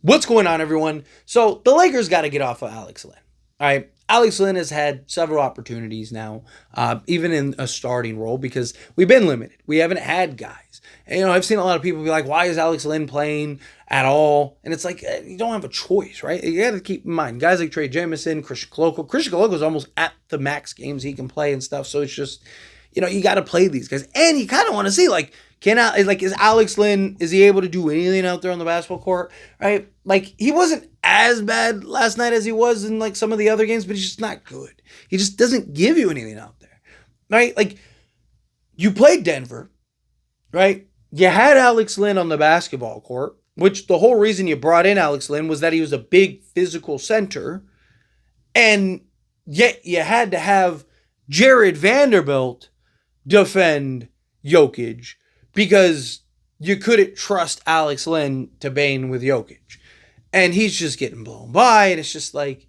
What's going on, everyone? So the Lakers got to get off of Alex Len. All right. Alex Len has had several opportunities now, even in a starting role, because we've been limited. We haven't had guys. And, I've seen a lot of people be like, why is Alex Len playing at all? And it's like, you don't have a choice, right? You got to keep in mind, guys like Trey Jamison, Christian Koloko. Christian Koloko is almost at the max games he can play and stuff. So it's just, you got to play these guys. And you kind of want to see, like, is Alex Len, is he able to do anything out there on the basketball court, right? Like, he wasn't as bad last night as he was in, like, some of the other games, but he's just not good. He just doesn't give you anything out there, right? Like, you played Denver, right? You had Alex Len on the basketball court, which the whole reason you brought in Alex Len was that he was a big physical center, and yet you had to have Jared Vanderbilt defend Jokic because you couldn't trust Alex Len to bang with Jokic. And he's just getting blown by, and it's just like,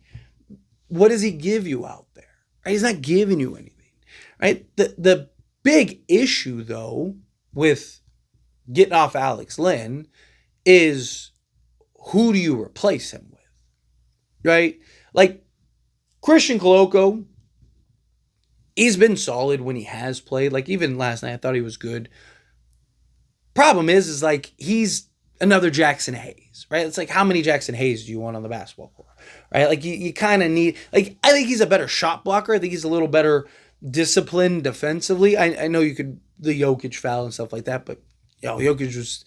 what does he give you out there? Right? He's not giving you anything. Right? The big issue, though, with getting off Alex Len is, who do you replace him with? Right? Like, Christian Koloko, he's been solid when he has played. Like, even last night, I thought he was good. Problem is like, he's another Jackson Hayes, right? It's like, how many Jackson Hayes do you want on the basketball court, right? Like, you kind of need, like, I think he's a better shot blocker. I think he's a little better disciplined defensively. I know you could, the Jokic foul and stuff like that, but, Jokic was,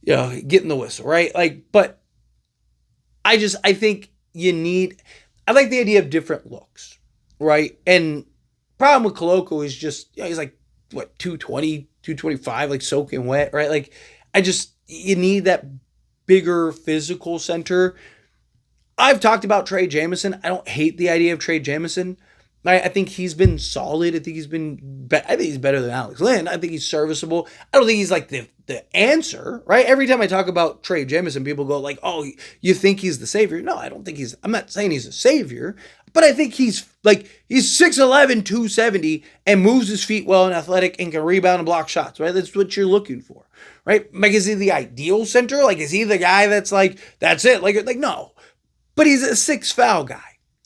getting the whistle, right? Like, but I think I like the idea of different looks, right? And problem with Koloko is just, he's like, what, 220, 225, like soaking wet, right? Like, you need that bigger physical center. I've talked about Trey Jamison. I don't hate the idea of Trey Jamison. I think he's been solid. I think he's better than Alex Len. I think he's serviceable. I don't think he's like the answer, right? Every time I talk about Trey Jamison, people go like, oh, you think he's the savior? No, I don't think I'm not saying he's a savior, but I think he's 6'11", 270 and moves his feet well and athletic and can rebound and block shots, right? That's what you're looking for, right? Like, is he the ideal center? Like, is he the guy that's like, that's it? Like no, but he's a 6 foul guy.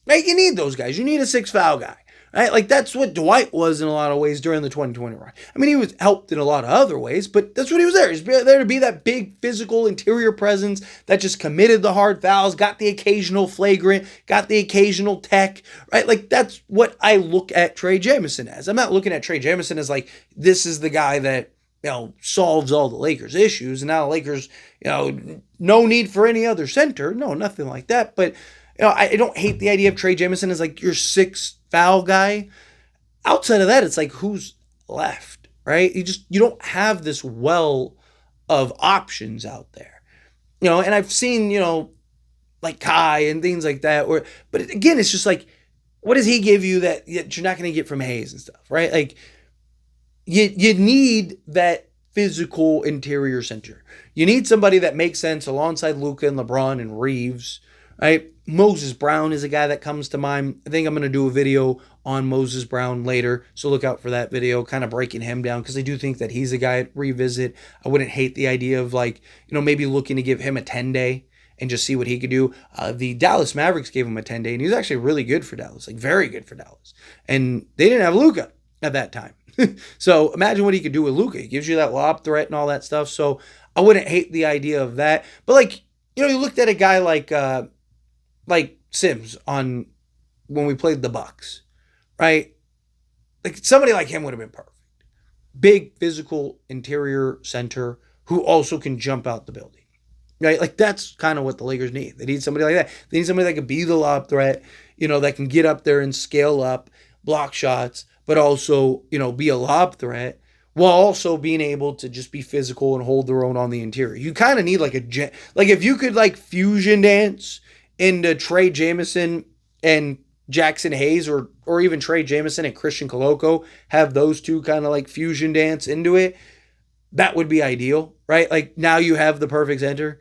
Right? You need those guys. You need a 6 foul guy. Right? Like, that's what Dwight was in a lot of ways during the 2020 run. I mean, he was helped in a lot of other ways, but that's what he was there. He's there to be that big physical interior presence that just committed the hard fouls, got the occasional flagrant, got the occasional tech, right? Like, that's what I look at Trey Jamison as. I'm not looking at Trey Jamison as like, this is the guy that, solves all the Lakers' issues. And now the Lakers, no need for any other center. No, nothing like that. But I don't hate the idea of Trey Jamison as like your 6 foul guy. Outside of that, it's like, who's left, right? You don't have this well of options out there, and I've seen, like Kai and things like that. But again, it's just like, what does he give you that you're not going to get from Hayes and stuff, right? Like, you need that physical interior center. You need somebody that makes sense alongside Luka and LeBron and Reeves, right? Moses Brown is a guy that comes to mind. I think I'm going to do a video on Moses Brown later, so look out for that video, kind of breaking him down, because I do think that he's a guy to revisit. I wouldn't hate the idea of, like, maybe looking to give him a 10-day and just see what he could do. The Dallas Mavericks gave him a 10-day, and he was actually really good for Dallas, like very good for Dallas. And they didn't have Luka at that time. So imagine what he could do with Luka. He gives you that lob threat and all that stuff. So I wouldn't hate the idea of that. But, like, you looked at a guy like Sims on when we played the Bucks, right? Like, somebody like him would have been perfect. Big physical interior center who also can jump out the building, right? Like, that's kind of what the Lakers need. They need somebody like that. They need somebody that can be the lob threat, that can get up there and scale up, block shots, but also, be a lob threat while also being able to just be physical and hold their own on the interior. You kind of need like if you could like fusion dance into Trey Jamison and Jackson Hayes, or even Trey Jamison and Christian Koloko, have those two kind of like fusion dance into it, that would be ideal, right? Like, now you have the perfect center.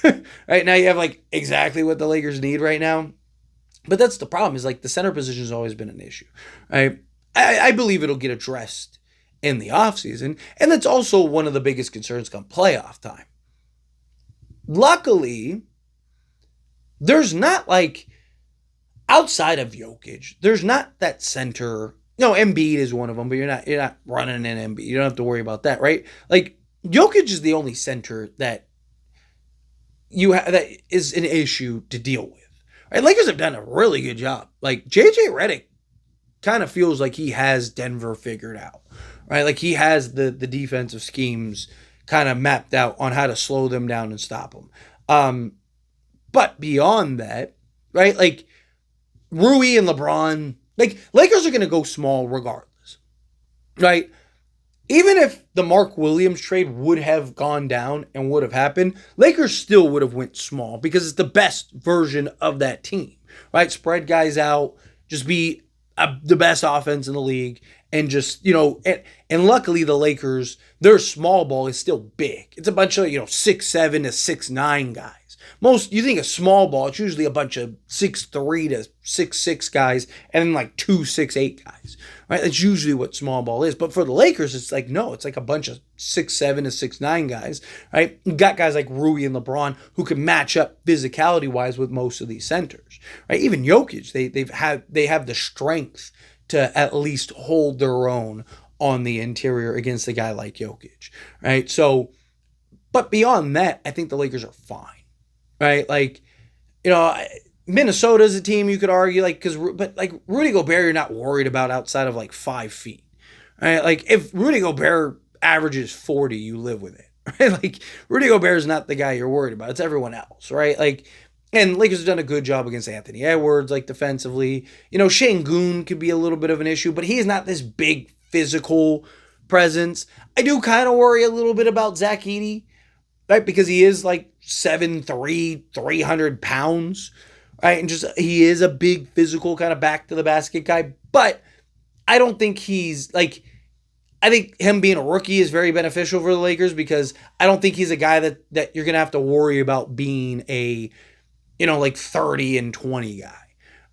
Right now you have like exactly what the Lakers need right now. But that's the problem, is like the center position has always been an issue, right? I believe it'll get addressed in the offseason, and that's also one of the biggest concerns come playoff time. Luckily, there's not like outside of Jokic, there's not that center. No, Embiid is one of them, but you're not running an Embiid. You don't have to worry about that, right? Like Jokic is the only center that that is an issue to deal with. Right? Lakers have done a really good job. Like JJ Redick kind of feels like he has Denver figured out. Right? Like he has the defensive schemes kind of mapped out on how to slow them down and stop them. But beyond that, right? Like Rui and LeBron, like Lakers are going to go small regardless, right? Even if the Mark Williams trade would have gone down and would have happened, Lakers still would have went small because it's the best version of that team, right? Spread guys out, just be the best offense in the league, and just and luckily the Lakers, their small ball is still big. It's a bunch of 6'7" to 6'9" guys. Most you think a small ball, it's usually a bunch of 6'3" to 6'6" guys, and then like 2 6'8" guys. Right? That's usually what small ball is. But for the Lakers, it's like no, it's like a bunch of 6'7" to 6'9" guys. Right? You got guys like Rui and LeBron who can match up physicality wise with most of these centers. Right? Even Jokic, they have the strength to at least hold their own on the interior against a guy like Jokic. Right? So, but beyond that, I think the Lakers are fine. Right? Like, Minnesota's a team you could argue, but Rudy Gobert, you're not worried about outside of like 5 feet. Right? Like, if Rudy Gobert averages 40, you live with it. Right? Like, Rudy Gobert is not the guy you're worried about. It's everyone else, right? Like, and Lakers have done a good job against Anthony Edwards, like defensively. Şengün could be a little bit of an issue, but he is not this big physical presence. I do kind of worry a little bit about Zach Edey, right? Because he is like 7'3", 300 pounds, right? And just he is a big physical kind of back to the basket guy. But I don't think I think him being a rookie is very beneficial for the Lakers because I don't think he's a guy that you're going to have to worry about being a, like 30 and 20 guy,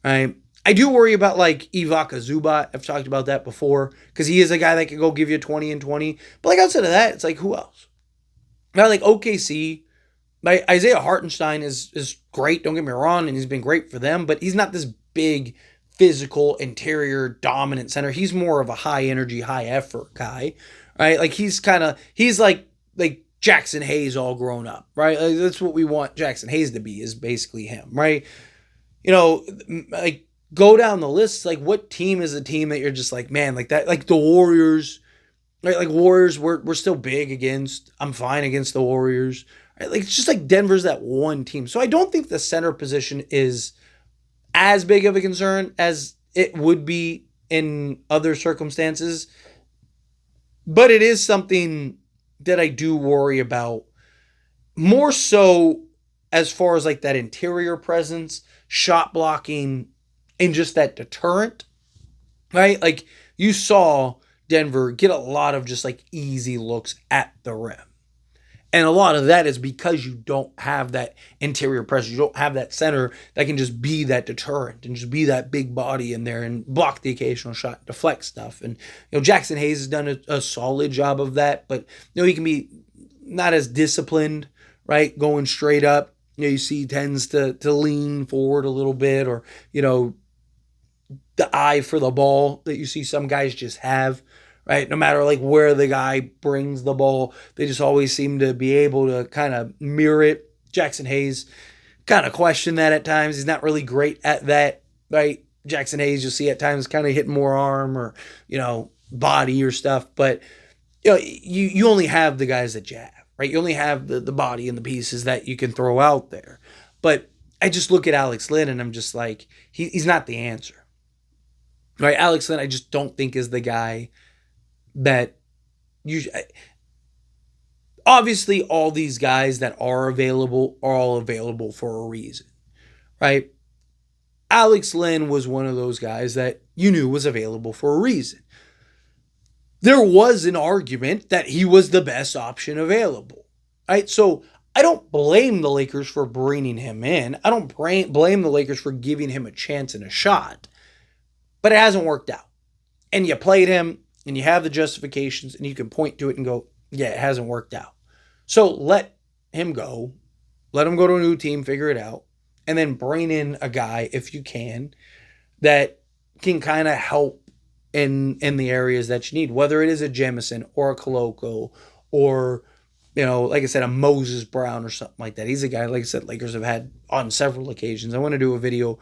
right? I do worry about like Ivica Zubac. I've talked about that before because he is a guy that can go give you 20 and 20. But like outside of that, it's like who else? Now, like OKC, like Isaiah Hartenstein is great. Don't get me wrong, and he's been great for them. But he's not this big, physical, interior, dominant center. He's more of a high energy, high effort guy, right? Like he's like Jackson Hayes all grown up, right? Like, that's what we want Jackson Hayes to be. Is basically him, right? Like go down the list. Like what team is a team that you're just like, man, like that, like the Warriors. Right, like Warriors, we're still big against. I'm fine against the Warriors. Right, like it's just like Denver's that one team. So I don't think the center position is as big of a concern as it would be in other circumstances. But it is something that I do worry about more so as far as like that interior presence, shot blocking, and just that deterrent. Right, like you saw Denver get a lot of just like easy looks at the rim. And a lot of that is because you don't have that interior pressure. You don't have that center that can just be that deterrent and just be that big body in there and block the occasional shot, deflect stuff. And, Jackson Hayes has done a solid job of that, but, he can be not as disciplined, right? Going straight up. You see he tends to lean forward a little bit or, the eye for the ball that you see some guys just have. Right, no matter like where the guy brings the ball, they just always seem to be able to kind of mirror it. Jackson Hayes kind of question that at times. He's not really great at that, right? Jackson Hayes, you'll see at times kind of hitting more arm or body or stuff, but you only have the guys that jab, right? You only have the body and the pieces that you can throw out there. But I just look at Alex Len and I'm just like he's not the answer, right? Alex Len, I just don't think is the guy that obviously all these guys that are all available for a reason, right? Alex Len was one of those guys that you knew was available for a reason. There was an argument that he was the best option available, right? So I don't blame the Lakers for bringing him in. I don't blame the Lakers for giving him a chance and a shot, but it hasn't worked out. And you played him, and you have the justifications, and you can point to it and go, yeah, it hasn't worked out. So let him go. Let him go to a new team, figure it out. and then bring in a guy, if you can, that can kind of help in the areas that you need, whether it is a Jamison or a Coloco or, like I said, a Moses Brown or something like that. He's a guy, like I said, Lakers have had on several occasions. I want to do a video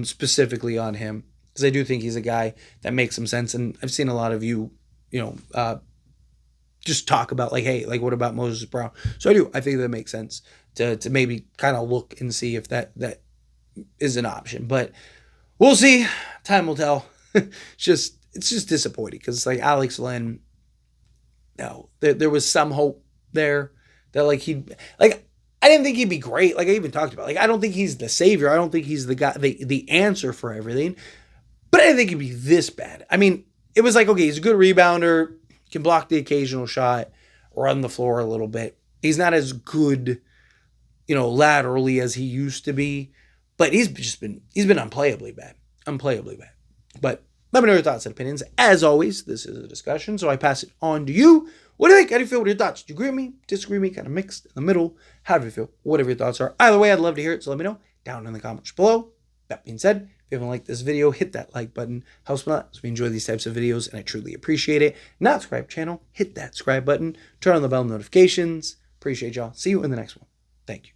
specifically on him because I do think he's a guy that makes some sense. And I've seen a lot of you, just talk about like, hey, like what about Moses Brown? So I think that makes sense to maybe kind of look and see if that is an option. But we'll see. Time will tell. It's just disappointing because it's like Alex Len. No, there was some hope there that like I didn't think he'd be great. Like I even talked about, like I don't think he's the savior. I don't think he's the guy, the answer for everything. But I didn't think he'd be this bad. I mean, it was like, okay, he's a good rebounder, can block the occasional shot, run the floor a little bit. He's not as good, laterally as he used to be, but he's been unplayably bad. But let me know your thoughts and opinions. As always, this is a discussion, so I pass it on to you. What do you think? How do you feel with your thoughts? Do you agree with me? Disagree with me? Kind of mixed in the middle? How do you feel? Whatever your thoughts are. Either way, I'd love to hear it, so let me know down in the comments below. That being said, if you haven't liked this video, hit that like button. Helps me a lot as we enjoy these types of videos, and I truly appreciate it. Not subscribe channel, hit that subscribe button. Turn on the bell notifications. Appreciate y'all. See you in the next one. Thank you.